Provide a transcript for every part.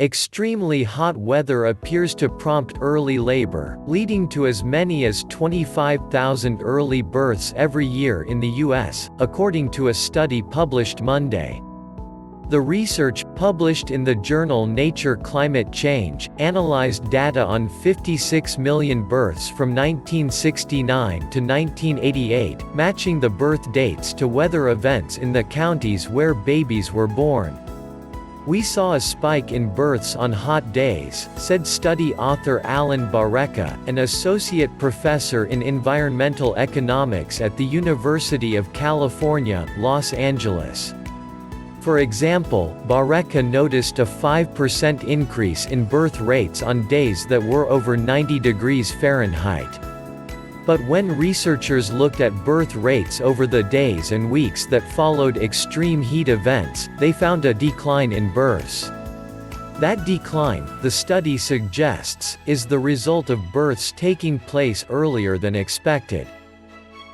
Extremely hot weather appears to prompt early labor, leading to as many as 25,000 early births every year in the U.S., according to a study published Monday. The research, published in the journal Nature Climate Change, analyzed data on 56 million births from 1969 to 1988, matching the birth dates to weather events in the counties where babies were born. "We saw a spike in births on hot days," said study author Alan Barreca, an associate professor in environmental economics at the University of California, Los Angeles. For example, Barreca noticed a 5% increase in birth rates on days that were over 90 degrees Fahrenheit. But when researchers looked at birth rates over the days and weeks that followed extreme heat events, they found a decline in births. That decline, the study suggests, is the result of births taking place earlier than expected.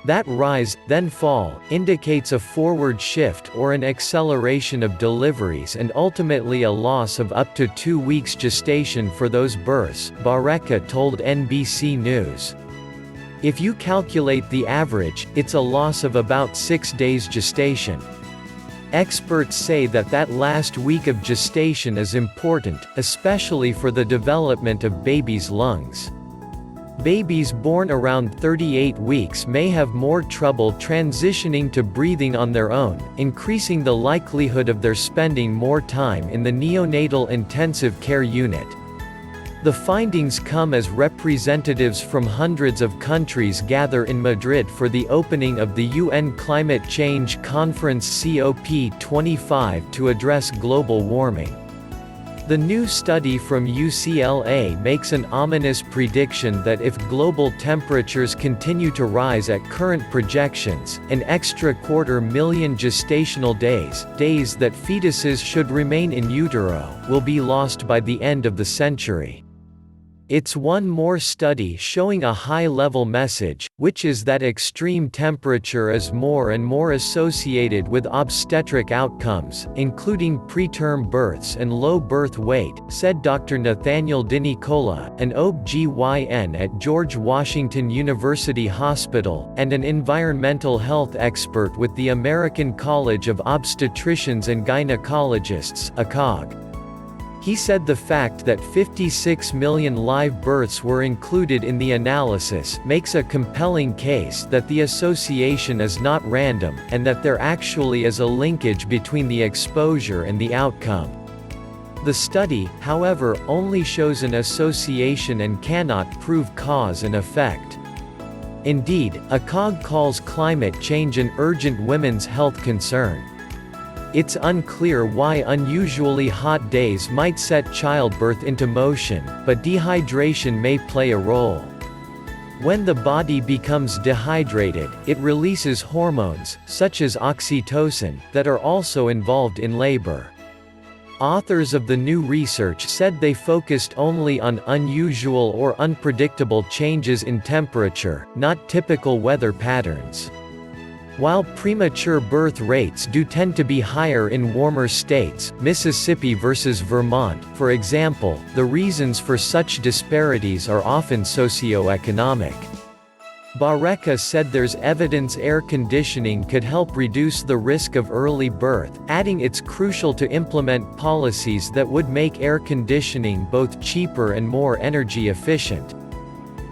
That rise, then fall, indicates a forward shift or an acceleration of deliveries and ultimately a loss of up to 2 weeks gestation for those births, Barreca told NBC News. If you calculate the average, it's a loss of about 6 days gestation. Experts say that last week of gestation is important, especially for the development of babies' lungs. Babies born around 38 weeks may have more trouble transitioning to breathing on their own, increasing the likelihood of their spending more time in the neonatal intensive care unit. The findings come as representatives from hundreds of countries gather in Madrid for the opening of the UN Climate Change Conference COP25 to address global warming. The new study from UCLA makes an ominous prediction that if global temperatures continue to rise at current projections, an extra 250,000 gestational days that fetuses should remain in utero, will be lost by the end of the century. It's one more study showing a high-level message, which is that extreme temperature is more and more associated with obstetric outcomes, including preterm births and low birth weight, said Dr. Nathaniel DiNicola, an OB/GYN at George Washington University Hospital, and an environmental health expert with the American College of Obstetricians and Gynecologists, ACOG. He said the fact that 56 million live births were included in the analysis makes a compelling case that the association is not random, and that there actually is a linkage between the exposure and the outcome. The study, however, only shows an association and cannot prove cause and effect. Indeed, ACOG calls climate change an urgent women's health concern. It's unclear why unusually hot days might set childbirth into motion, but dehydration may play a role. When the body becomes dehydrated, it releases hormones, such as oxytocin, that are also involved in labor. Authors of the new research said they focused only on unusual or unpredictable changes in temperature, not typical weather patterns. While premature birth rates do tend to be higher in warmer states, Mississippi versus Vermont, for example, the reasons for such disparities are often socioeconomic. Barreca said there's evidence air conditioning could help reduce the risk of early birth, adding it's crucial to implement policies that would make air conditioning both cheaper and more energy efficient.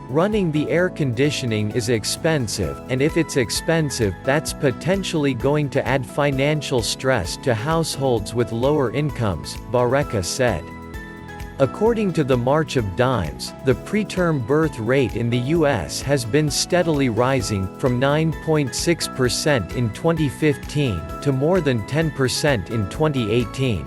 Running the air conditioning is expensive, and if it's expensive, that's potentially going to add financial stress to households with lower incomes, Barreca said. According to the March of Dimes, the preterm birth rate in the U.S. has been steadily rising, from 9.6% in 2015, to more than 10% in 2018.